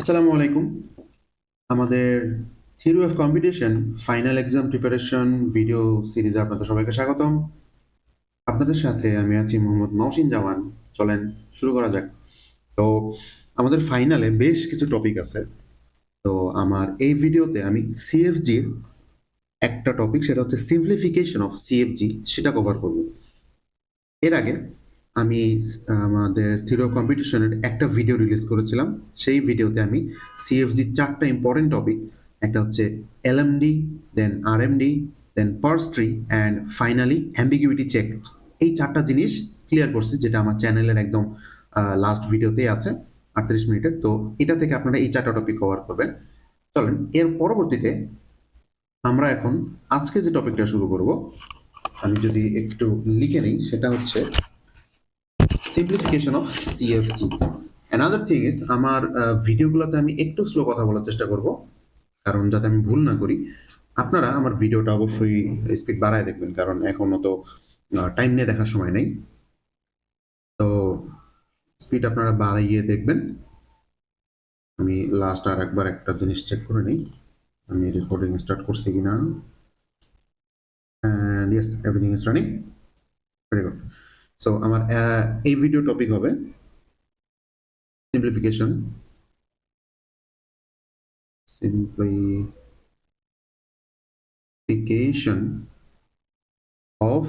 আসসালামু আলাইকুম। আমাদের theory of competition final exam preparation video সিরিজে আপনাদের সবাইকে স্বাগতম। আপনাদের সাথে আমি আছি মোহাম্মদ নওশিন জামান। চলেন শুরু করা যাক। তো আমাদের ফাইনালে বেশ কিছু টপিক আছে। তো আমার এই ভিডিওতে আমি সিএফজির একটা টপিক, সেটা হচ্ছে সিম্পলিফিকেশন অফ সিএফজি, সেটা কভার করব। এর আগে আমি আমাদের থিওরি অফ কম্পিটিশনের একটা ভিডিও রিলিজ করেছিলাম। সেই ভিডিওতে আমি সিএফজি চারটা ইম্পর্টেন্ট টপিক, একটা হচ্ছে LMD, then RMD, then parse tree and finally ambiguity check, এই চারটা জিনিস ক্লিয়ার করছি, যেটা আমার চ্যানেলের একদম লাস্ট ভিডিওতেই আছে 38 মিনিটের। তো এটা থেকে আপনারা এই চারটা টপিক কভার করবেন। চলেন এর পরবর্তীতে আমরা এখন আজকে যে টপিকটা শুরু করব, আমি যদি একটু লিখে নিই, সেটা হচ্ছে simplification of সিএফজি। Another thing is, আমার ভিডিওগুলোতে আমি একটু স্লো কথা বলার চেষ্টা করব, কারণ যাতে আমি ভুল না করি। আপনারা আমার ভিডিওটা অবশ্যই স্পিড বাড়ায় দেখবেন, কারণ এখনো তো টাইম নিয়ে দেখার সময় নেই। তো স্পিড আপনারা বাড়াইয়ে দেখবেন। আমি লাস্ট আর একবার একটা জিনিস চেক করে নিই, আমি রেকর্ডিং স্টার্ট করছি কিনা। And yes, everything is running. Very good. So আমার এই ভিডিও টপিক হবে সিম্পলিফিকেশন, সিম্পলিফিকেশন অফ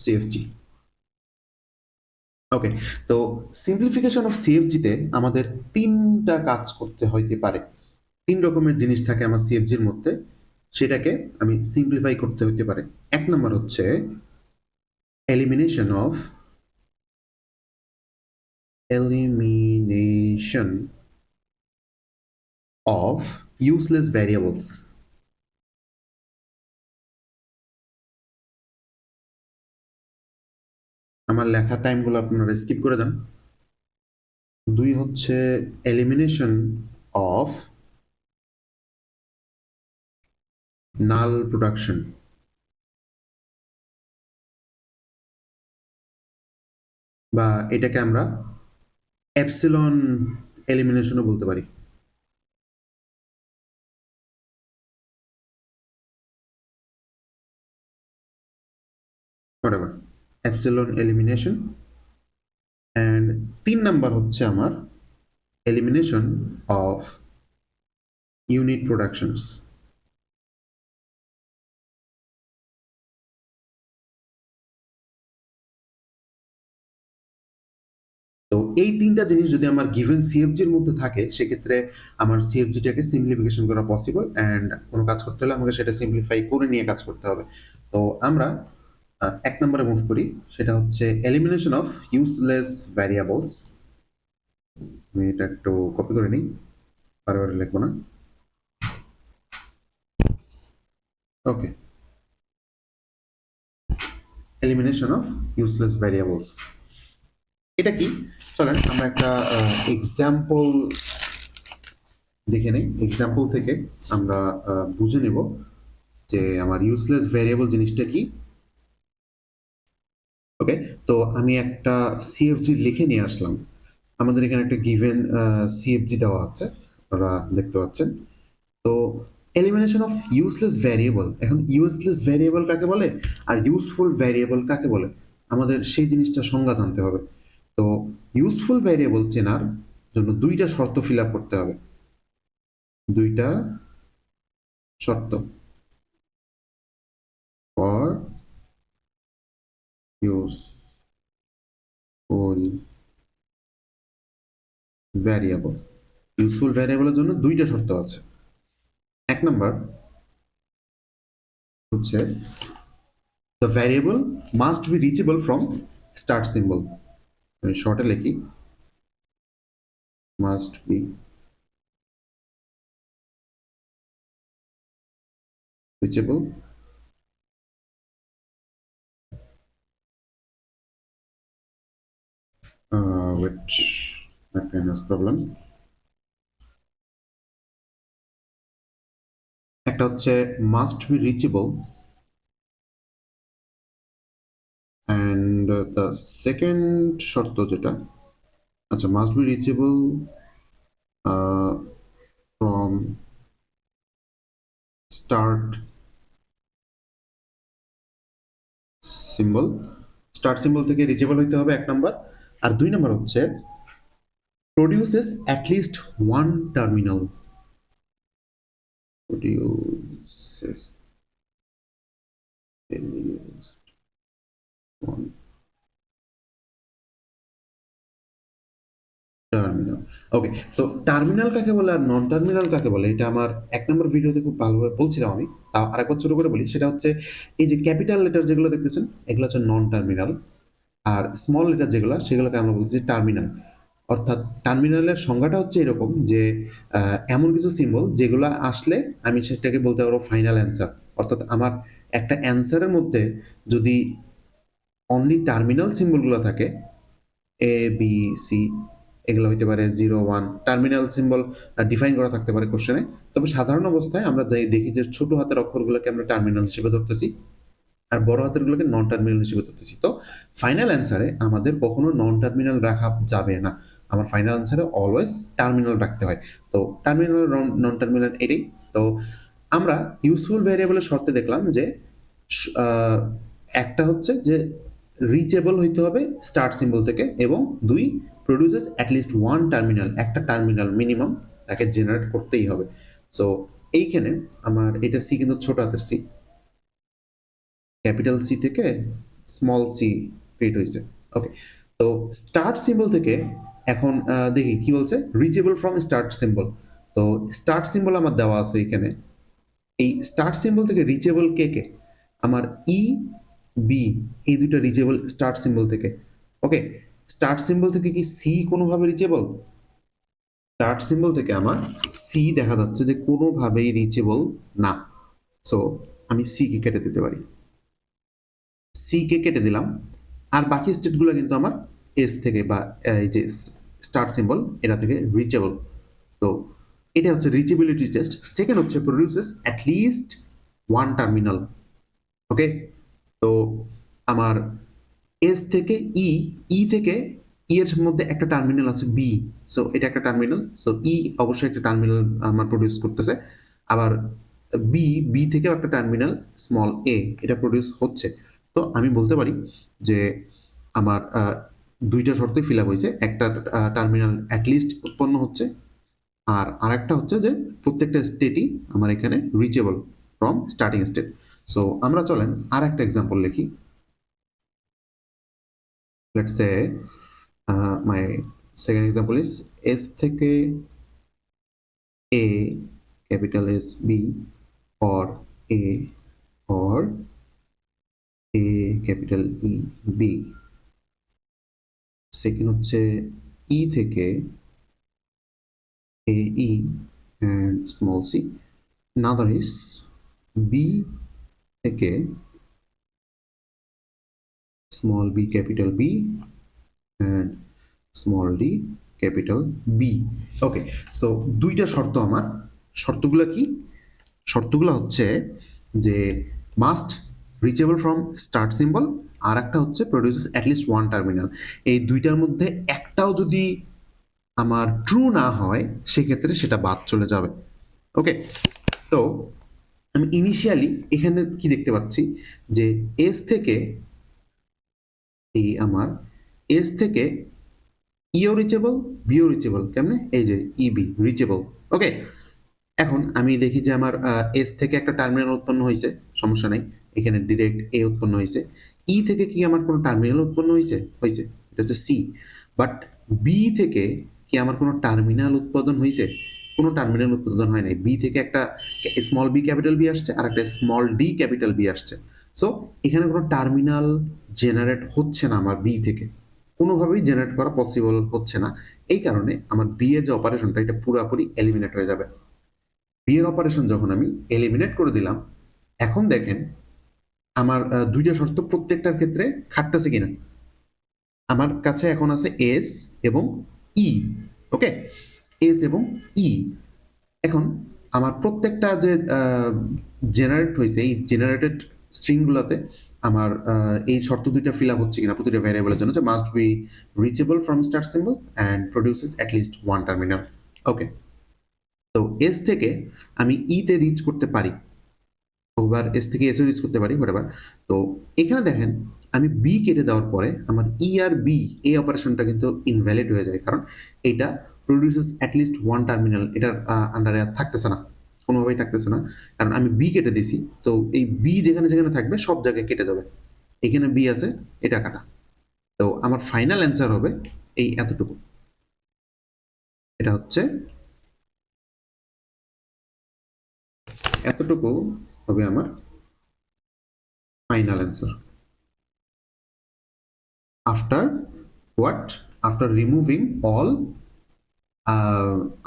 সিএফজি। ওকে, তো সিম্পলিফিকেশন অফ সিএফজিতে আমাদের তিনটা কাজ করতে হইতে পারে। তিন রকমের জিনিস থাকে আমার সিএফজির মধ্যে, সেটাকে আমি সিম্পলিফাই করতে হইতে পারে। এক নম্বর হচ্ছে এলিমিনেশন অফ ইউজলেস ভ্যারিয়েবলস। আমার লেখার টাইমগুলো আপনারা স্কিপ করে দেন। দুই হচ্ছে এলিমিনেশন অফ নাল প্রোডাকশন, বা এটাকে আমরা এপসিলন এলিমিনেশনও বলতে পারি। whatever, epsilon elimination. অ্যান্ড তিন নাম্বার হচ্ছে আমার এলিমিনেশন অফ ইউনিট প্রোডাকশনস। তো এই তিনটা জিনিস যদি আমার গিভেন সিএফজির মধ্যে থাকে, সেক্ষেত্রে আমার সিএফজিটাকে সিম্পলিফিকেশন করা পসিবল। অ্যান্ড কোনো কাজ করতে হলে আমাকে সেটা সিম্পলিফাই করে নিয়ে কাজ করতে হবে। তো আমরা এক নম্বরে মুভ করি, সেটা হচ্ছে এলিমিনেশন অফ ইউজলেস ভ্যারিয়েবলস। আমি এটা একটু কপি করে নিই, বারবার লিখবো না। ওকে, এলিমিনেশন অফ ইউজলেস ভ্যারিয়েবলস এটা কি? চলেন আমরা একটা এক্সাম্পল দেখে নিই। এক্সাম্পল থেকে আমরা বুঝে নেব যে আমার ইউজলেস ভ্যারিয়েবল জিনিসটা কি। ওকে, তো আমি একটা সিএফজি লিখে নিয়ে আসলাম। আমাদের এখানে একটা গিভেন সিএফজি দেওয়া আছে, আপনারা দেখতে পাচ্ছেন। তো এলিমিনেশন অফ ইউজলেস ভ্যারিয়েবল, এখন ইউজলেস ভ্যারিয়েবল কাকে বলে আর ইউজফুল ভ্যারিয়েবল কাকে বলে, আমাদের সেই জিনিসটা সংজ্ঞা জানতে হবে। তো ইউজফুল ভ্যারিয়েবল চেনার জন্য দুইটা শর্ত ফিল আপ করতে হবে। দুইটা শর্ত ফর ইউজফুল ভ্যারিয়েবল। ইউজফুল ভ্যারিয়েবলের জন্য দুইটা শর্ত আছে। এক নম্বর হচ্ছে the variable must be reachable from start symbol. আমি শর্টে লিখি, must be reachable which my pen has problem. একটা হচ্ছে must be reachable, and the second শর্ত যেটা, আচ্ছা must be reachable from start symbol থেকে রিচেবল হইতে হবে 1 নাম্বার। আর 2 নাম্বার হচ্ছে produces at least one terminal. Produces at least one terminal. Okay, so terminal কাকে বলে আর নন টার্মিনাল কাকে বলে এটা আমার 1 নম্বর ভিডিওতে খুব ভালোভাবে বলছিলাম আমি। তাও আরেকবার ছোট করে বলি, সেটা হচ্ছে এই যে ক্যাপিটাল লেটার যেগুলো দেখতেছেন এগুলো হচ্ছে নন টার্মিনাল, আর স্মল লেটার যেগুলো সেগুলোকে আমরা বলতেছি টার্মিনাল। অর্থাৎ টার্মিনালের সংজ্ঞাটা হচ্ছে এরকম যে এমন কিছু সিম্বল যেগুলো আসলে আমি সেটাকে বলতে পারবো ফাইনাল অ্যান্সার। অর্থাৎ আমার একটা অ্যান্সারের মধ্যে যদি অনলি টার্মিনাল সিম্বলগুলো থাকে, এ বি সি এগুলো হইতে পারে 0 1 টার্মিনাল সিম্বল ডিফাইন করা থাকতে পারে কোশ্চেনে। তবে সাধারণ অবস্থায় আমরা দেখি যে ছোট হাতের অক্ষরগুলোকে আমরা টার্মিনাল হিসেবে ধরতেছি আর বড় হাতেরগুলোকে নন টার্মিনাল হিসেবে ধরতেছি। তো ফাইনাল অ্যান্সারে আমাদের কখনো নন টার্মিনাল রাখা যাবে না, আমার ফাইনাল অ্যান্সারে অলওয়েজ টার্মিনাল রাখতে হয়। তো টার্মিনাল নন টার্মিনাল এটাই। তো আমরা ইউজফুল ভ্যারিয়েবলের শর্তে দেখলাম যে একটা হচ্ছে যে রিচেবল হইতে হবে স্টার্ট সিম্বল থেকে, এবং 2 প্রডিউসেস অ্যাটলিস্ট ওয়ান টার্মিনাল, একটা টার্মিনাল মিনিমাম তাকে জেনারেট করতেই হবে। সো এইখানে আমার এটা সি কিন্তু ছোট হাতের সি, ক্যাপিটাল সি থেকে স্মল সি ক্রিয়েট হয়েছে। ওকে, তো স্টার্ট সিম্বল থেকে এখন দেখি কি বলছে, রিচেবল ফ্রম স্টার্ট সিম্বল। তো স্টার্ট সিম্বল আমার দেওয়া আছে এখানে, এই স্টার্ট সিম্বল থেকে রিচেবল কে কে, আমার ই বি এই দুটো রিচেবল স্টার্ট সিম্বল থেকে। ওকে, স্টার্ট সিম্বল থেকে কি সি কোনোভাবে রিচেবল? স্টার্ট সিম্বল থেকে আমার সি দেখা যাচ্ছে যে কোনোভাবেই রিচেবল না। সো আমি সি কে কেটে দিতে পারি, সি কে কেটে দিলাম। আর বাকি স্টেটগুলো কিন্তু আমার এস থেকে বা এই যে স্টার্ট সিম্বল এটা থেকে রিচেবল। তো এটা হচ্ছে রিচেবিলিটি টেস্ট। সেকেন্ড হচ্ছে produces at least one terminal. Okay, তো আমার এস থেকে ই, ই থেকে ই এর মধ্যে একটা টার্মিনাল আছে বি, সো এটা একটা টার্মিনাল। সো ই অবশ্যই একটা টার্মিনাল আমার প্রডিউস করতেছে। আবার বি, বি থেকেও একটা টার্মিনাল স্মল এ এটা প্রডিউস হচ্ছে। তো আমি বলতে পারি যে আমার দুইটা শর্তই ফিল আপ হয়েছে, একটা টার্মিনাল অ্যাটলিস্ট উৎপন্ন হচ্ছে, আর আরেকটা হচ্ছে যে প্রত্যেকটা স্টেটই আমার এখানে reachable from starting state. So আমরা চলেন আর একটা এক্সাম্পল লিখি। Let's say my second example is S থেকে A, capital S B, or A, or A capital E B. Second হচ্ছে E থেকে A E and small c. Another is B থেকে small b capital B and small D capital B. Okay, so দুইটা শর্ত আমার। শর্তগুলো কি? শর্তগুলো হচ্ছে যে must reachable from start symbol, আর একটা হচ্ছে প্রডিউসেস অ্যাটলিস্ট ওয়ান টার্মিনাল। এই দুইটার মধ্যে একটাও যদি আমার ট্রু না হয় সেক্ষেত্রে সেটা বাদ চলে যাবে। ওকে, তো আমি ইনিশিয়ালি এখানে কি দেখতে পাচ্ছি যে এস থেকে এই আমার এস থেকে ইও রিচেবল, বিও রিচেবল। কেমনে? এই যে ইবি রিচেবল। ওকে, এখন আমি দেখি যে আমার এস থেকে একটা টার্মিনাল উৎপন্ন হয়েছে, সমস্যা নাই, এখানে ডিরেক্ট এ উৎপন্ন হয়েছে। ই থেকে কি আমার কোনো টার্মিনাল উৎপন্ন হয়েছে? হয়েছে, এটা হচ্ছে সি। বাট বি থেকে কি আমার কোনো টার্মিনাল উৎপাদন হয়েছে? কোনো টার্মিনাল উৎপাদন হয় নাই। বি থেকে একটা স্মল বি ক্যাপিটাল বি আসছে আর একটা স্মল ডি ক্যাপিটাল বি আসছে। সো এখানে কোনো টার্মিনাল জেনারেট হচ্ছে না আমার বি থেকে, কোনোভাবেই জেনারেট করা পসিবল হচ্ছে না। এই কারণে আমার বি এর যে অপারেশনটা এটা পুরোপুরি এলিমিনেট হয়ে যাবে। বি এর অপারেশন যখন আমি এলিমিনেট করে দিলাম, এখন দেখেন আমার দুইটা শর্ত প্রত্যেকটার ক্ষেত্রে খাটতেছে কিনা। আমার কাছে এখন আছে এস এবং ই। ওকে, এস এবং ই। এখন আমার প্রত্যেকটা যে জেনারেট হয়েছে এই জেনারেটেড স্ট্রিংগুলোতে আমার এই শর্ত দুইটা ফিল আপ হচ্ছে কিনা প্রতিটা ভ্যারিয়েবলের জন্য, যে must be reachable from start symbol and produces at least one terminal. Okay, তো এস থেকে আমি তে রিচ করতে পারি, ওভার এস থেকে এসে রিচ করতে পারি হোয়াটএভার। তো এখানে দেখেন আমি বি কেটে দেওয়ার পরে আমার আর বি এই অপারেশনটা কিন্তু ইনভ্যালিড হয়ে যায়, কারণ এটা প্রডিউসেস অ্যাটলিস্ট ওয়ান টার্মিনাল, এটার আন্ডারে আর থাকতেছে না, কোনোভাবেই থাকতেছে না, কারণ আমি বি কেটে দিছি। তো এই বি যেখানে যেখানে থাকবে সব জায়গায় কেটে যাবে, এখানে বি আছে, এটা কাটা। তো আমার ফাইনাল অ্যান্সার হবে এই এতটুকু, এটা হচ্ছে এতটুকু হবে আমার final answer. After what? After removing all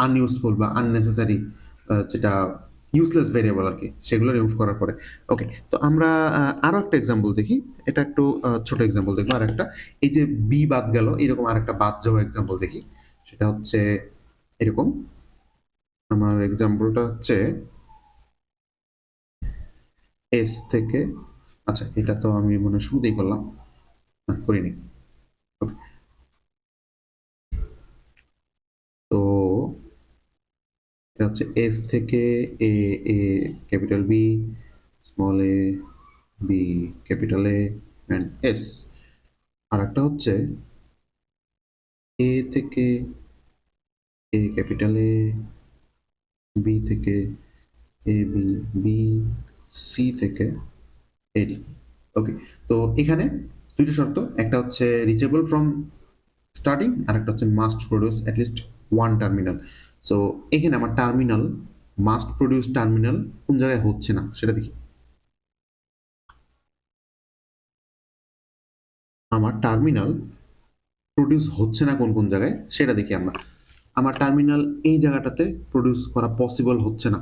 unuseful বা আননেসেসারি, যেটা ইউজলেস ভেরিয়েবল আর কি, সেগুলো রিমুভ করার পরে। ওকে, তো আমরা আরও একটা এক্সাম্পল দেখি, এটা একটু ছোট এক্সাম্পল দেখবো। আর একটা, এই যে বি বাদ গেল, এরকম আর একটা বাদ যাওয়া এক্সাম্পল দেখি। সেটা হচ্ছে এরকম, আমার এক্সাম্পলটা হচ্ছে এস থেকে, আচ্ছা এটা তো আমি মনে হয় শুরুতেই করলাম, না করিনি। ওকে, তো এটা হচ্ছে এস থেকে A, A capital B, small A, B capital A and S. আর একটা হচ্ছে এ থেকে এ ক্যাপিটাল এ, বি থেকে এ বি, বি সি থেকে এডি। ওকে, তো এখানে দুইটা শর্ত, একটা হচ্ছে রিচেবল ফ্রম স্টার্টিং, আর একটা হচ্ছে must produce at least one terminal. So এখানে আমার টার্মিনাল, মাস্ট প্রডিউস টার্মিনাল কোন জায়গায় হচ্ছে না সেটা দেখি। আমার টার্মিনাল প্রডিউস হচ্ছে না কোন কোন জায়গায় সেটা দেখি আমরা। আমার টার্মিনাল এই জায়গাটাতে প্রডিউস করা পসিবল হচ্ছে না।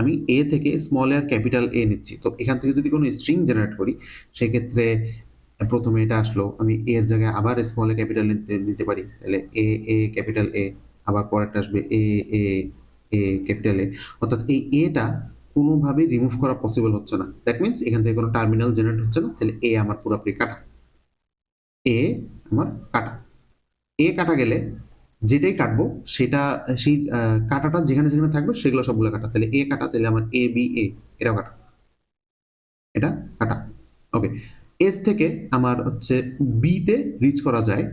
আমি এ থেকে small A R capital A নিচ্ছি, তো এখান থেকে যদি কোনো স্ট্রিং জেনারেট করি সেক্ষেত্রে প্রথমে এটা আসলো, আমি এর জায়গায় আবার স্মল এ ক্যাপিটাল নিতে পারি, তাহলে এ, এ ক্যাপিটাল এ, আবার পরেরটা আসবে এ, এ, এ ক্যাপিটাল এ। অর্থাৎ এই এটা কোনোভাবেই রিমুভ করা পসিবল হচ্ছে না, দ্যাট মিনস এখান থেকে কোনো টার্মিনাল জেনারেট হচ্ছে না, তাহলে এ আমার পুরোপুরি কাটা, এ আমার কাটা। এ কাটা গেলে যেটাই কাটবো সেটা, সেই কাটাটা যেখানে যেখানে থাকবে সেগুলো সবগুলো কাটা, তাহলে এ কাটা, তাহলে আমার এ বি এ এটাও কাটা, এটা কাটা। ওকে, এস থেকে আমার হচ্ছে বি তে রিচ করা যায়,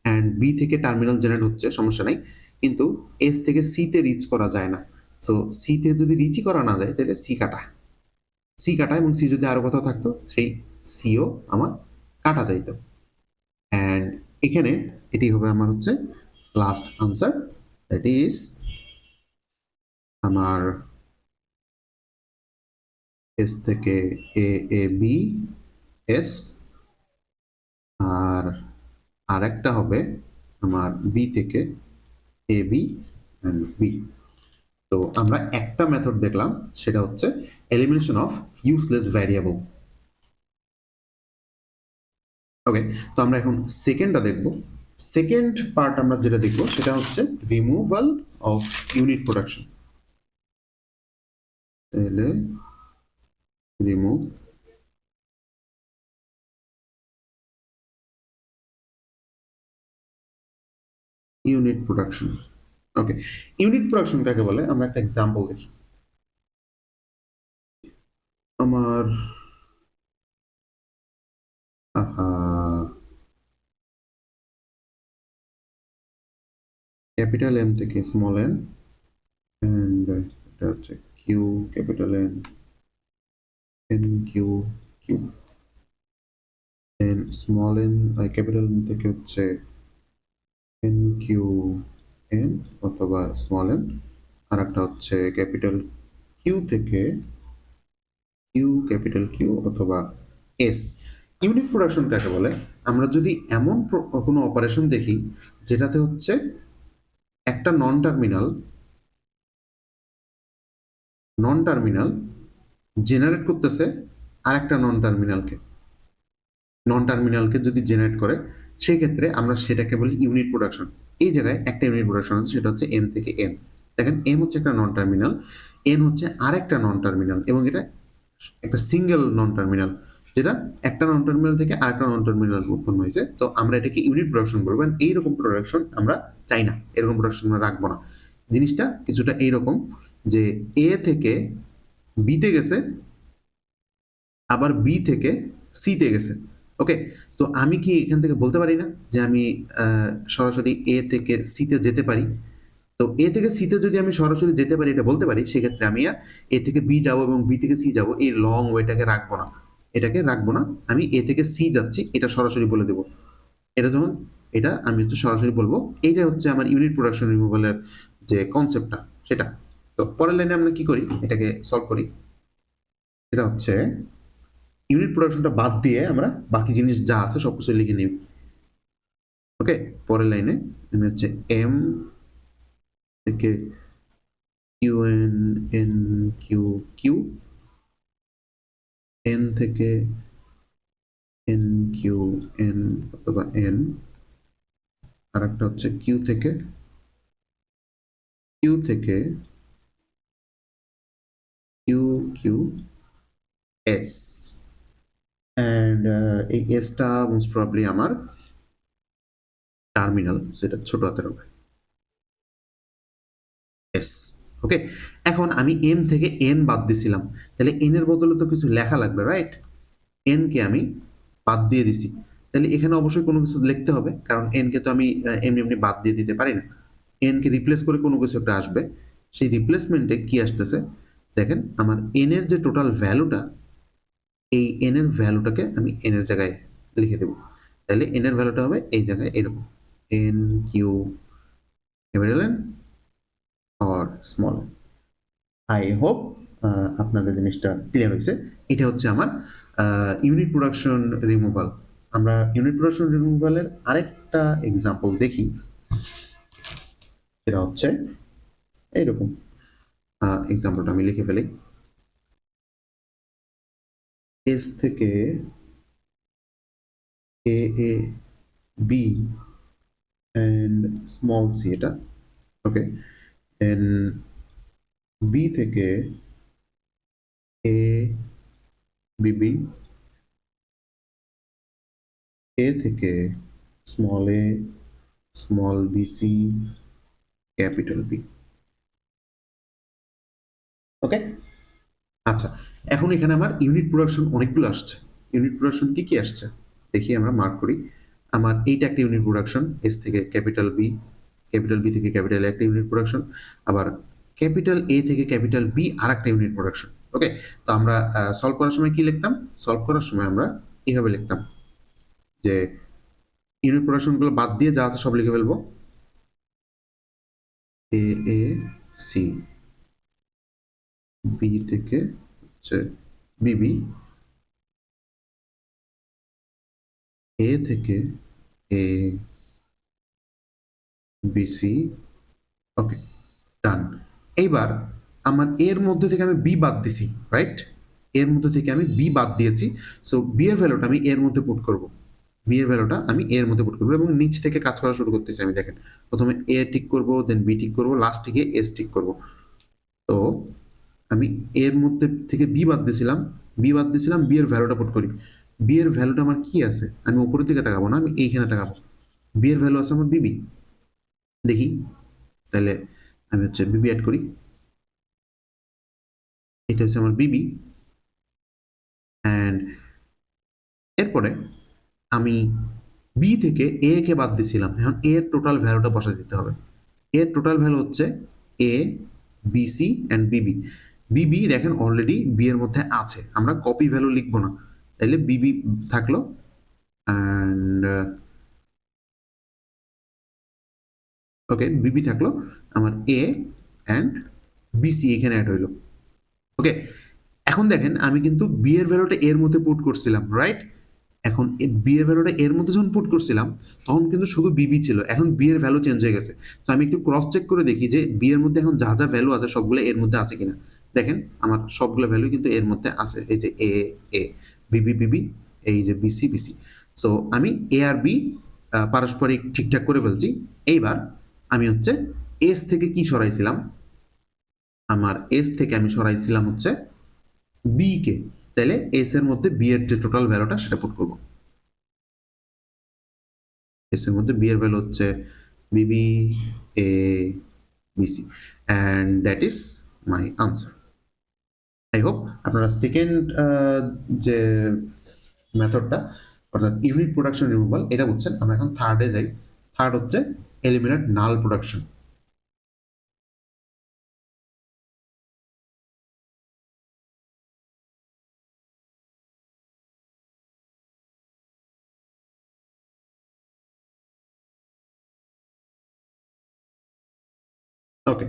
অ্যান্ড বি থেকে টার্মিনাল জেনারেট হচ্ছে, সমস্যা নাই, কিন্তু এস থেকে সি তে রিচ করা যায় না। সো সি তে যদি রিচই করা না যায় তাহলে সি কাটা, সি কাটা, এবং সি যদি আরো কোথাও থাকতো সেই সিও আমার কাটা যাইতো। অ্যান্ড এখানে এটি হবে আমার হচ্ছে লাস্ট আনসার, দ্যাট ইজ আমার এস থেকে এ, এ বি এস, আর আরেকটা হবে আমার বি থেকে এ বি অ্যান্ড বি। তো আমরা একটা মেথড দেখলাম, সেটা হচ্ছে এলিমিনেশন অফ ইউজলেস ভ্যারিয়েবল। ওকে, তো আমরা এখন সেকেন্ডটা দেখব। সেকেন্ড পার্ট আমরা যেটা দেখব সেটা হচ্ছে রিমুভাল অফ ইউনিট প্রোডাকশন। তাহলে remove unit production. Okay, unit production কাকে বলে আমরা একটা এক্সাম্পল দেখি। আমার আহা, ক্যাপিটাল এম থেকে স্মল এন, অ্যান্ড এটা হচ্ছে Q capital N, N Q Q, then small N capital N থেকে হচ্ছে এন কিউ এন অথবা স্মল এন, আর একটা হচ্ছে ক্যাপিটাল কিউ থেকে কিউ ক্যাপিটাল কিউ অথবা এস। ইউনিট প্রোডাকশন কাকে বলে? আমরা যদি এমন কোনো অপারেশন দেখি যেটাতে হচ্ছে একটা নন টার্মিনাল জেনারেট করতেছে আরেকটা নন টার্মিনালকে যদি জেনারেট করে, সেই ক্ষেত্রে আমরা সেটাকে বলি ইউনিট প্রোডাকশন। এই জায়গায় একটা ইউনিট প্রোডাকশন আছে, সেটা হচ্ছে এম থেকে এন। দেখেন এম হচ্ছে একটা নন টার্মিনাল, এন হচ্ছে আরেকটা নন টার্মিনাল, এবং এটা একটা সিঙ্গেল নন টার্মিনাল, যেটা একটা নন টার্মিনাল থেকে আরেকটা নন টার্মিনাল উৎপন্ন হয়েছে। তো আমরা এটাকে ইউনিট প্রোডাকশন বলবো, এইরকম প্রোডাকশন আমরা চাই না, এরকম প্রোডাকশন আমরা রাখবো না। জিনিসটা কিছুটা এইরকম যে এ থেকে বিতে গেছে, আবার বি থেকে সিতে গেছে। ওকে, তো আমি কি এখান থেকে বলতে পারি না যে আমি সরাসরি এ থেকে সিতে যেতে পারি? তো এ থেকে সিতে যদি আমি সরাসরি যেতে পারি, এটা বলতে পারি, সেক্ষেত্রে আমি আর এ থেকে বি যাবো এবং বি থেকে সি যাবো এই লং ওয়েটাকে রাখবো না, এটাকে রাখবো না। আমি এ থেকে সি যাচ্ছি এটা সরাসরি বলে দেবো। এটা যখন এটা আমি হচ্ছে সরাসরি বলবো, এইটা হচ্ছে আমার ইউনিট প্রোডাকশন রিমুভালের যে কনসেপ্টটা সেটা। তো পরের লাইনে আমরা কি করি, এটাকে সলভ করি। এটা হচ্ছে ইউনিট প্রোডাকশনটা বাদ দিয়ে আমরা বাকি জিনিস যা আছে সব কিছু লিখে নিই। ওকে, পরের লাইনে আমি হচ্ছে এম থেকে Q N, N Q Q, N থেকে এন কিউ এন অথবা এন, আর একটা হচ্ছে কিউ থেকে কিউ কিউ এস, অ্যান্ড এই এসটা মোস্ট প্রবাবলি আমার টার্মিনাল, সেটা ছোট হাতের হবে এস। ওকে, এখন আমি এম থেকে এন বাদ দিছিলাম, তাহলে এন এর বদলে তো কিছু লেখা লাগবে, রাইট? এন কে আমি বাদ দিয়ে দিছি, তাহলে এখানে অবশ্যই কোনো কিছু লিখতে হবে, কারণ এন কে তো আমি এমনি এমনি বাদ দিয়ে দিতে পারি না। এন কে রিপ্লেস করে কোনো কিছু একটা আসবে, সেই রিপ্লেসমেন্টে কি আসতেছে দেখেন, আমার এন এর যে টোটাল ভ্যালুটা, এই এন এর ভ্যালুটাকে আমি এন এর জায়গায় লিখে দেব। তাহলে এন এর ভ্যালুটা হবে এই জায়গায় এরকম, N Q capital N or small. I hope আপনাদের জিনিসটা ক্লিয়ার হয়েছে। এটা হচ্ছে আমার ইউনিট প্রোডাকশন রিমুভাল। আমরা ইউনিট প্রোডাকশন রিমুভালের আরেকটা এক্সাম্পল দেখি, সেটা হচ্ছে এইরকম। এক্সাম্পলটা আমি লিখে ফেলি। এস থেকে A A B and small C, এটা ওকে। দেন বি থেকে এ বি বি, এ থেকে A small B C capital B. Okay, আচ্ছা, এখন এখানে আমার ইউনিট প্রোডাকশন অনেকগুলো আসছে। ইউনিট প্রোডাকশন কি কি আসছে দেখি, আমরা মার্ক করি। আমার এইটা একটা ইউনিট প্রোডাকশন, এস থেকে ক্যাপিটাল বি থেকে ক্যাপিটাল একটা ইউনিট প্রোডাকশন, আবার ক্যাপিটাল এ থেকে ক্যাপিটাল বি আর একটা ইউনিট প্রোডাকশন। ওকে, তো আমরা সলভ করার সময় কি লিখতাম? সলভ করার সময় আমরা এইভাবে লিখতাম যে ইউনিট প্রোডাকশনগুলো বাদ দিয়ে যা আছে সব লিখে ফেলবো, এ এ সি, বি থেকে হচ্ছে বিবি, এ থেকে এ বিসি। ওকে, ডান। এইবার আমার এর মধ্যে থেকে আমি বি বাদ দিছি, রাইট? এর মধ্যে থেকে আমি বি বাদ দিয়েছি, সো বি এর ভ্যালুটা আমি এর মধ্যে পুট করব। বি এর ভ্যালুটা আমি এর মধ্যে পুট করবো এবং নিচ থেকে কাজ করা শুরু করতেছি। আমি দেখেন, প্রথমে এ টিক করব, দেন বি টিক করব, লাস্ট থেকে এস টিক করব। তো আমি এর মধ্যে থেকে বি বাদ দিয়েছিলাম, বি এর ভ্যালুটা পুট করি। বি এর ভ্যালুটা আমার কি আছে, আমি উপরের দিকে তাকাবো না, আমি এইখানে তাকাবো। বি এর ভ্যালু আছে আমার বিবি, দেখি। তাহলে আমি হচ্ছে বিবি অ্যাড করি, এটা হচ্ছে আমার বিবি। অ্যান্ড এরপরে আমি বি থেকে এ কে বাদ দিছিলাম, এখন এর টোটাল ভ্যালুটা বসাই দিতে হবে। এর টোটাল ভ্যালু হচ্ছে এ বিসি অ্যান্ড বিবি। বিবি দেখেন অলরেডি বি এর মধ্যে আছে, আমরা কপি ভ্যালু লিখবো না, তাইলে বিবি থাকলো। অ্যান্ড ওকে, বিবি থাকলো, আমার এ অ্যান্ড বিসি এখানে অ্যাড হইলো। ওকে, এখন দেখেন আমি কিন্তু বি এর ভ্যালুটা এর মধ্যে পুট করছিলাম, রাইট? এখন বি এর ভ্যালুটা এর মধ্যে যখন পুট করছিলাম তখন কিন্তু শুধু বিবি ছিল, এখন বি এর ভ্যালু চেঞ্জ হয়ে গেছে। তো আমি একটু ক্রস চেক করে দেখি যে বি এর মধ্যে এখন যা যা ভ্যালু আছে সবগুলো এর মধ্যে আছে কিনা। দেখেন আমার সবগুলো ভ্যালু কিন্তু এর মধ্যে আছে, এই যে এ এ, বিবি বিবি, এই যে বিসি বিসি। সো আমি এ আর বি পারস্পরিক ঠিকঠাক করে ফেলছি। এইবার আমি হচ্ছে এস থেকে কি সরাইছিলাম, আমার এস থেকে আমি সরাইছিলাম হচ্ছে বি কে, তাহলে এস এর মধ্যে বি এর যে টোটাল ভ্যালুটা সেটা পুট করবো। এস এর মধ্যে বি এর ভ্যালু হচ্ছে BB A BC, and that is my answer. I hope আপনারা সেকেন্ড যে মেথডটা অর্থাৎ ইউনিট প্রোডাকশন রিমুভাল এটা বুঝছেন। আমরা এখন থার্ডে যাই। থার্ড হচ্ছে এলিমিনেট নাল প্রোডাকশন। ওকে,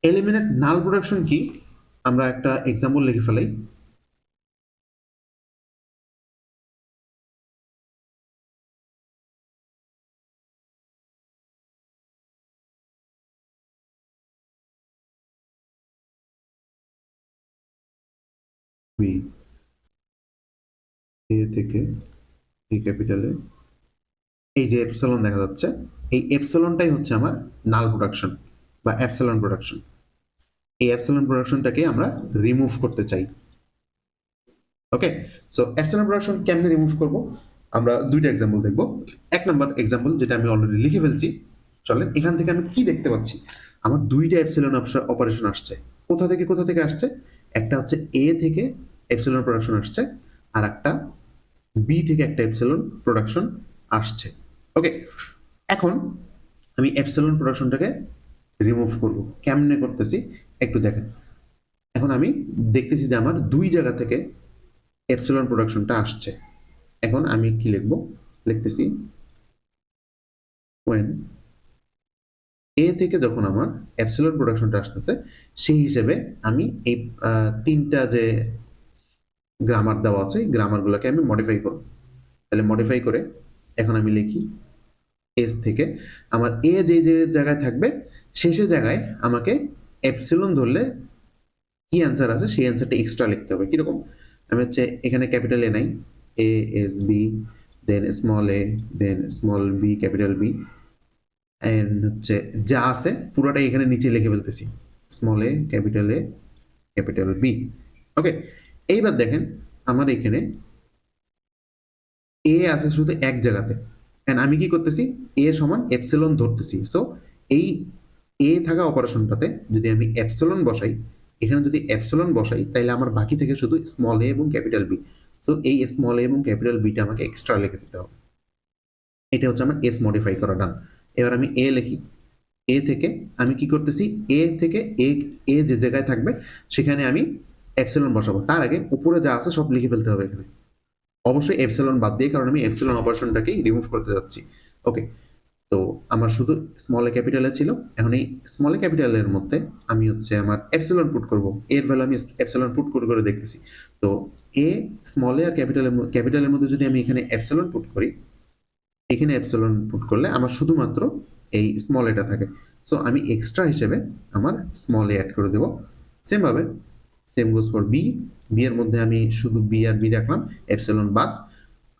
এলিমিনেট নাল প্রোডাকশন কি আমরা একটা এক্সাম্পল লিখে ফেলাই। এ থেকে এই ক্যাপিটালে এই যে এপসিলন দেখা যাচ্ছে, এই এপসিলনটাই হচ্ছে আমার নাল প্রোডাকশন বা এপসিলন প্রোডাকশন। এই এপসিলন প্রোডাকশনটাকে আমরা রিমুভ করতে চাই। ওকে, সো এপসিলন প্রোডাকশন কেমনে রিমুভ করব আমরা দুইটা এক্সাম্পল দেখব। এক নম্বর এক্সাম্পল যেটা আমি অলরেডি লিখে ফেলছি, চলেন এখান থেকে আমি কি দেখতে পাচ্ছি, আমার দুইটা এপসিলন অপারেশন আসছে। কোথা থেকে কোথা থেকে আসছে? একটা হচ্ছে এ থেকে এপসিলন প্রোডাকশন আসছে, আর একটা বি থেকে একটা এপসিলন প্রোডাকশন আসছে। ওকে, এখন আমি এপসিলন প্রোডাকশনটাকে রিমুভ করব। কেমনে করতেছি একটু দেখেন। এখন আমি দেখতেছি যে আমার দুই জায়গা থেকে এপসিলন প্রোডাকশনটা আসছে। এখন আমি কি লিখব, লিখতেছি when এ থেকে যখন আমার এপসিলন প্রোডাকশনটা আসতেছে সেই হিসেবে আমি এই তিনটা যে গ্রামার দেওয়া আছে গ্রামারগুলোকে আমি মডিফাই করব। তাহলে মডিফাই করে এখন আমি লিখি এস থেকে আমার এ যে যে জায়গায় থাকবে শেষে জায়গায় আমাকে এপসিলন ধরলে কি অ্যান্সার আছে সেই অ্যান্সারটা এক্সট্রা লিখতে হবে। কিরকম? আমি হচ্ছে এখানে ক্যাপিটাল এ নাই, A S B, then small A, then small B, capital B, and হচ্ছে যা আছে পুরোটাই এখানে নিচে লিখে ফেলতেছি, small A, capital B. Okay, এইবার দেখেন আমার এখানে এ আছে শুধু এক জায়গাতে, এন্ড আমি কি করতেছি এ সমান এপসিলন ধরতেছি। সো এই এ থাকা অপারেশনটাতে যদি আমি এপসিলন বসাই, এখানে যদি এপসিলন বসাই তাহলে আমার বাকি থেকে শুধু স্মল এ এবং ক্যাপিটাল বি। সো এই স্মল এ এবং ক্যাপিটাল বিটা আমাকে এক্সট্রা লিখে দিতে হবে। এটা হচ্ছে আমার এস মডিফাই করা ডান। এবার আমি এ লিখি। এ থেকে আমি কি করতেছি, এ থেকে এ এ যে জায়গায় থাকবে সেখানে আমি এপসিলন বসাবো। তার আগে উপরে যা আছে সব লিখে ফেলতে হবে এখানে, অবশ্যই এপসিলন বাদ দিয়ে, কারণ আমি এপসিলন অপারেশনটাকেই রিমুভ করতে যাচ্ছি। ওকে, তো আমার শুধু স্মল এ ক্যাপিটালে ছিল, এখন এই স্মল এ ক্যাপিটালের মধ্যে আমি হচ্ছে আমার এপসিলন পুট করব। এর ভ্যালু আমি এপসিলন পুট করে করে দেখতেছি। তো এ স্মল এ আর ক্যাপিটালের মধ্যে যদি আমি এখানে এপসিলন পুট করি, এখানে এপসিলন পুট করলে আমার শুধুমাত্র এই স্মল এটা থাকে। সো আমি এক্সট্রা হিসেবে আমার স্মল এ অ্যাড করে দেব। সেম ভাবে same goes for B. B এর মধ্যে আমি শুধু বি আর বি রাখলাম, এপসিলন বাদ।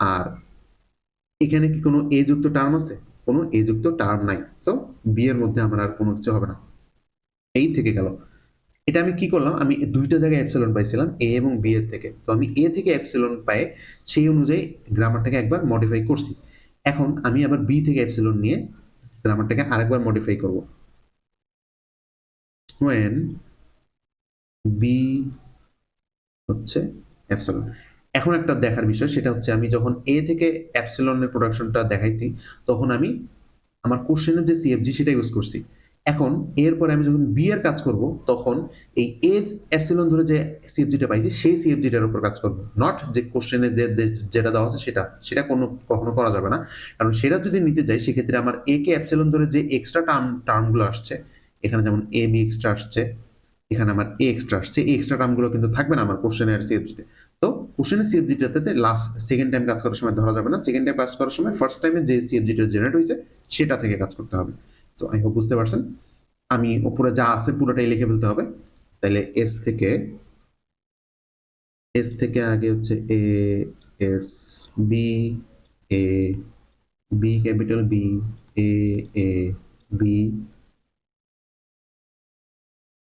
আর এখানে কি কোনো এ যুক্ত টার্ম আছে? কোনো এ যুক্ত টার্ম নাই। সো বি এর মধ্যে আমার আর কোনো কিছু হবে না। এই থেকে গেল। এটা আমি কি করলাম, আমি দুইটা জায়গায় এপসিলন পাইছিলাম এ এবং বি এর থেকে। তো আমি এ থেকে এপসিলন পাই, সেই অনুযায়ী গ্রামারটাকে একবার মডিফাই করছি। এখন আমি আবার বি থেকে এপসিলন নিয়ে গ্রামারটাকে আরেকবার মডিফাই করব। when বি হচ্ছে এপসিলন। এখন একটা দেখার বিষয়, সেটা হচ্ছে আমি যখন এ থেকে এপসিলনের প্রোডাকশনটা দেখাইছি তখন আমি আমার কোশ্চেনের যে সিএফজি সেটা ইউজ করছি। এখন এরপরে আমি যখন বি এর কাজ করব তখন এই এ এপসিলন ধরে যে সিএফজিটা পাইছি সেই সিএফজিটার উপর কাজ করব, নট যে কোশ্চেনে যেটা দেওয়া আছে সেটা সেটা কখনো করা যাবে না। কারণ সেটা যদি নিতে যাই সেক্ষেত্রে আমার এ কে এপসিলন ধরে যে এক্সট্রা টার্মগুলো আসছে, এখানে যেমন এ বি এক্সট্রা আসছে, এখানে আমার এ এক্সট্রা আসছে, এই এক্সট্রা টার্মগুলো কিন্তু থাকবে না আমার কোশ্চেনের সিএফজিতে। তো কোশ্চেনের সিএফজিটাতে লাস্ট সেকেন্ড টাইম কাজ করার সময় ধরা যাবে না, সেকেন্ড টাইম কাজ করার সময় ফার্স্ট টাইমে যে সিএফজিটা জেনারেট হয়েছে সেটা থেকে কাজ করতে হবে। সো আই হোপ বুঝতে পারছেন। আমি উপরে যা আছে পুরোটাই লিখে ফেলতে হবে। তাহলে এস থেকে আগে হচ্ছে A S B, A B capital B, A A B,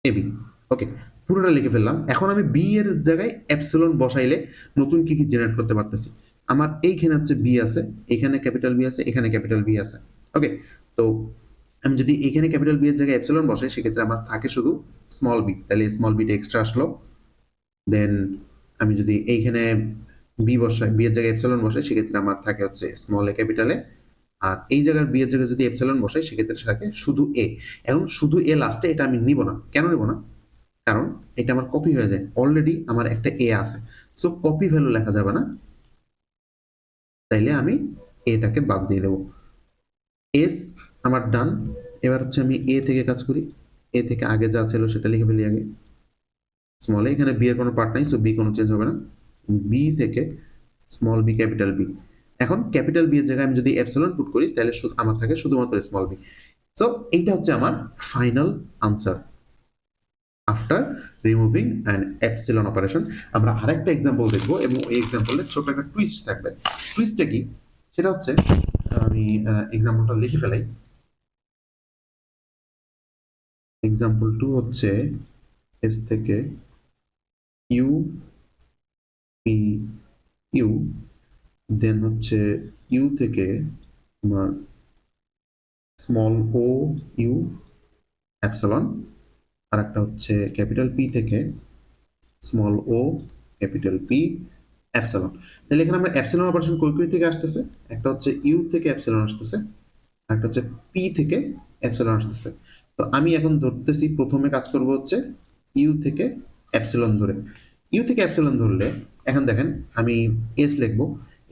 A B. Okay, পুরোটা লিখে ফেললাম। এখন আমি বি এর জায়গায় এপসিলন বসাইলে নতুন কি কি জেনারেট করতে পারতেছি। আমার এইখানে হচ্ছে বি আছে, এখানে ক্যাপিটাল বি আছে, এখানে ক্যাপিটাল বি আছে। ওকে, তো আমি যদি এখানে ক্যাপিটাল বি এর জায়গায় এপসিলন বসাই সেক্ষেত্রে আমার থাকে শুধু স্মল বি, তাহলে স্মল বিটা এক্সট্রা আসলো। দেন আমি যদি এইখানে বি বসাই, বি এর জায়গায় এপসিলন বসাই সেক্ষেত্রে আমার থাকে হচ্ছে স্মল এ ক্যাপিটালে। আর এই জায়গার বি এর জায়গায় যদি এপসিলন বসাই সেক্ষেত্রে থাকে শুধু এ। এখন শুধু এ লাস্টে, এটা আমি নিব না। কেন নিব না? কারণ এটা আমার কপি হয়ে যায়, অলরেডি আমার একটা এ আছে, সো কপি ভ্যালু লেখা যাবে না, তাইলে আমি এটাকে বাদ দিয়ে দেবো। এস আমার ডান। এবার হচ্ছে আমি এ থেকে কাজ করি, এ থেকে আগে যা ছিল সেটা লিখে ফেলি আগে স্মল এ। এখানে বি এর কোনো পার্ট নাই, সো বি কোনো চেঞ্জ হবে না। বি থেকে স্মল বি ক্যাপিটাল বি। এখন ক্যাপিটাল বি এর জায়গায় আমি যদি এপসিলন পুট করি তাহলে আমার থাকে শুধুমাত্র স্মল বি। সো এইটা হচ্ছে আমার final answer after removing an epsilon operation. আমরা আরেকটা এক্সাম্পল দেখবো এবং এই এক্সাম্পলে ছোট একটা টুইস্ট থাকবে। টুইস্টটা কি? সেটা হচ্ছে, আমি এক্সাম্পলটা লিখে ফেলাই। এক্সাম্পল 2 হচ্ছে এস থেকে ইউ পি ইউ, দেন হচ্ছে ইউ থেকে আমার স্মল ও ইউ অ্যাপসিলন, আর একটা হচ্ছে ক্যাপিটাল পি থেকে স্মল ও ক্যাপিটাল পি অ্যাপসিলন। তাহলে এখানে আমরা অ্যাপসিলন অপারেশন কই কই থেকে আসতেছে? একটা হচ্ছে ইউ থেকে অ্যাপসিলন আসতেছে, আর একটা হচ্ছে পি থেকে অ্যাপসিলন আসতেছে। তো আমি এখন ধরতেছি প্রথমে কাজ করব হচ্ছে ইউ থেকে অ্যাপসিলন ধরে। ইউ থেকে অ্যাপসিলন ধরলে এখন দেখেন আমি এস লিখবো,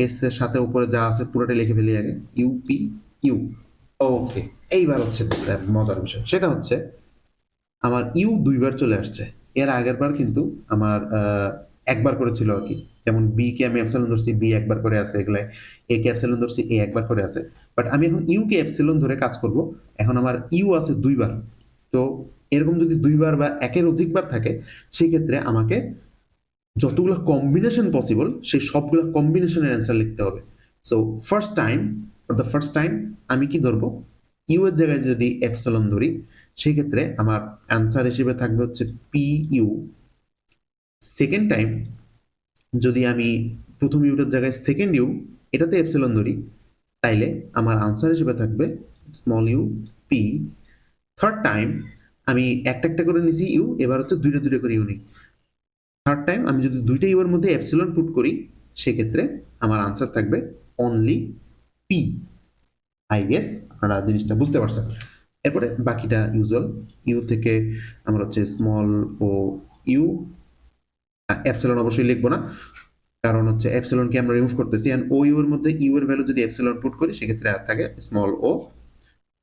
এস এর সাথে উপরে যা আছে পুরোটা লিখে ফেলি আগে, ইউপি ইউ। ওকে, এইবার হচ্ছে মজার বিষয়, সেটা হচ্ছে আমার ইউ দুইবার চলে আসছে। এর আগের বার কিন্তু আমার একবার করেছিল আর কি। যেমন বি কে আমি এপসিলন ধরছি, বি একবার করে আছে, এগুলাই এ কে এপসিলন ধরছি, এ একবার করে আছে। বাট আমি এখন ইউ কে এপসিলন ধরে কাজ করব। এখন আমার ইউ আছে দুইবার। তো এরকম যদি দুইবার বা একের অধিকবার থাকে সেই ক্ষেত্রে আমাকে যতগুলো কম্বিনেশন পসিবল সেই সবগুলো কম্বিনেশনের অ্যান্সার লিখতে হবে। So first time, for the first time আমি কি ধরবো? ইউ এর জায়গায় যদি এপসিলন ধরি সেই ক্ষেত্রে আমার অ্যান্সার হিসেবে থাকবে হচ্ছে পি ইউ। সেকেন্ড টাইম যদি আমি প্রথম ইউটার জায়গায় সেকেন্ড ইউ এটাতে এপসিলন ধরি তাইলে আমার আনসার হিসেবে থাকবে small U P. Third time আমি একটা একটা করে নিছি ইউ, এবার হচ্ছে দুইটা দুইটা করে ইউ নিই। থার্ড টাইম আমি যদি দুইটা ইউ এর মধ্যে এপসিলন পুট করি সেক্ষেত্রে আমার আনসার থাকবে অনলি পি। আই গেস আপনারা জিনিসটা বুঝতে পারছেন। এরপরে বাকিটা ইউজুয়াল, ইউ থেকে আমরা হচ্ছে স্মল ও ইউ, এপসিলন অবশ্যই লিখবো না কারণ হচ্ছে এপসিলনকে আমরা রিমুভ করতেছি। এন্ড ও ইউ এর মধ্যে ইউ এর ভ্যালু যদি এপসিলন পুট করি সেক্ষেত্রে আর থাকে স্মল ও।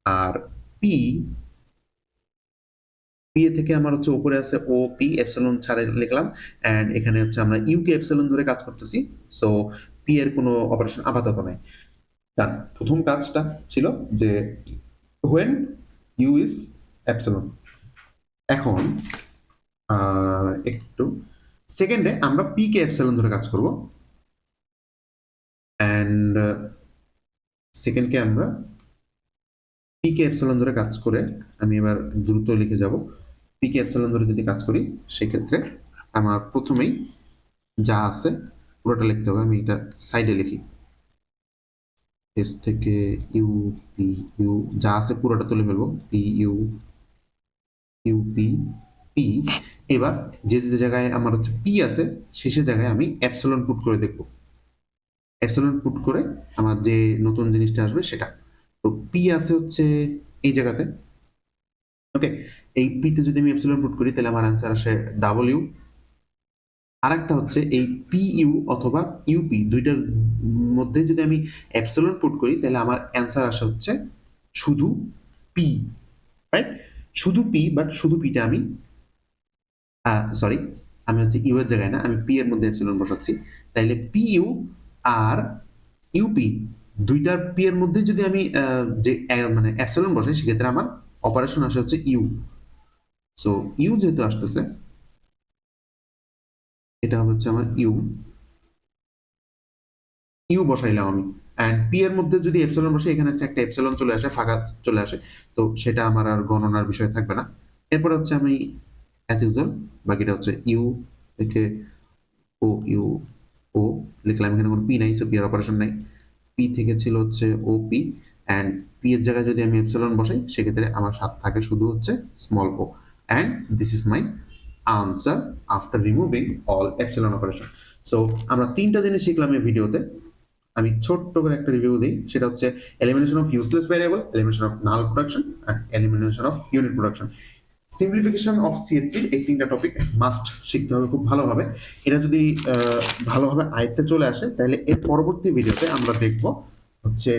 আর পি, পি এ থেকে আমার হচ্ছে উপরে আছে ও পি, এপসিলন ছাড়া লিখলাম। এন্ড এখানে হচ্ছে আমরা ইউ কে এপসিলন ধরে কাজ করতেছি, সো পি এর কোনো অপারেশন আপাতত নাই। ডান। প্রথম কাজটা ছিল যে হোয়েন ইউ ইজ এপসিলন। এখন একটু সেকেন্ডে আমরা পি কে এপসিলন ধরে কাজ করব। এন্ড সেকেন্ডকে আমরা পি কে এপসিলন ধরে কাজ করে আমি এবার দ্রুত লিখে যাব। পি কে এপসিলন ধরে যদি কাজ করি সেক্ষেত্রে আমার প্রথমেই যা আছে পুরোটা লিখতে হবে। আমি এটা সাইডে লিখি, এস থেকে ইউ পি ইউ যা আছে পুরোটা তুলে ফেলবো, P U U P P. এবার যে যে জায়গায় আমার হচ্ছে পি আছে শেষের জায়গায় আমি অ্যাপসিলন পুট করে দেখবো। অ্যাপসিলন পুট করে আমার যে নতুন জিনিসটা আসবে সেটা, তো পি আছে হচ্ছে এই জায়গাতে। ওকে, এই পিতে যদি আমি এপসিলন পুট করি তাহলে আমার অ্যান্সার আসে ডাবল ইউ। আর একটা হচ্ছে এই পি ইউ অথবা ইউপি দুইটার মধ্যে যদি আমি এপসিলন পুট করি তাহলে আমার অ্যান্সার আসে হচ্ছে শুধু পি, রাইট? শুধু পি, বাট শুধু পিটা আমি সরি, আমি হচ্ছে ইউ এর জায়গায় না, আমি পি এর মধ্যে এপসিলন বসাচ্ছি। তাইলে পি ইউ আর ইউপি দুইটার পি এর মধ্যে যদি আমি যে মানে এপসিলন বসাই সেক্ষেত্রে আমার অপারেশন আসে হচ্ছে ইউ। সো ইউ যেহেতু আসতেছে এটা হচ্ছে আমার ইউ, ইউ বসাইলাম আমি। অ্যান্ড পি এর মধ্যে যদি এপসিলন বসে এখানে হচ্ছে একটা এপসিলন চলে আসে, ফাঁকা চলে আসে, তো সেটা আমার আর গণনার বিষয় থাকবে না। এরপরে হচ্ছে আমি অ্যাজ ইউজুয়াল বাকিটা হচ্ছে ইউ থেকে ও ইউ ও লিখলাম, এখানে কোনো পি নাই, সো পি এর অপারেশন নাই। পি থেকে ছিল হচ্ছে ও পি, অ্যান্ড পি এর জায়গায় যদি আমি এপসিলন বসাই সেক্ষেত্রে আমার সাথে থাকে শুধু হচ্ছে small O, and this is my answer after removing all epsilon operation. So আমরা তিনটা জিনিস শিখলাম এই ভিডিওতে। আমি ছোট্ট করে একটা রিভিউ দিই, সেটা হচ্ছে elimination of useless variable, elimination of null production and elimination of unit production. Simplification of সিএফজির এই তিনটা টপিক মাস্ট শিখতে হবে খুব ভালোভাবে। এটা যদি ভালোভাবে আয়ত্তে চলে আসে তাহলে এর পরবর্তী ভিডিওতে আমরা দেখব হচ্ছে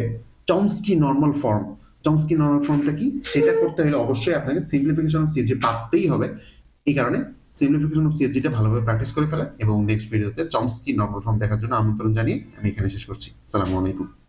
Chomsky normal form. Chomsky normal ফর্মটা কি সেটা করতে হলে অবশ্যই আপনাকে সিম্পলিফিকেশন অফ সিএফজি পারতেই হবে। এই কারণে সিম্পলিফিকেশন অফ সিএফজিটা ভালোভাবে প্র্যাকটিস করে ফেলেন এবং নেক্সট ভিডিওতে চমস্কি নর্মাল ফর্ম দেখার জন্য আমন্ত্রণ জানিয়ে আমি এখানে শেষ করছি। আসসালামু আলাইকুম।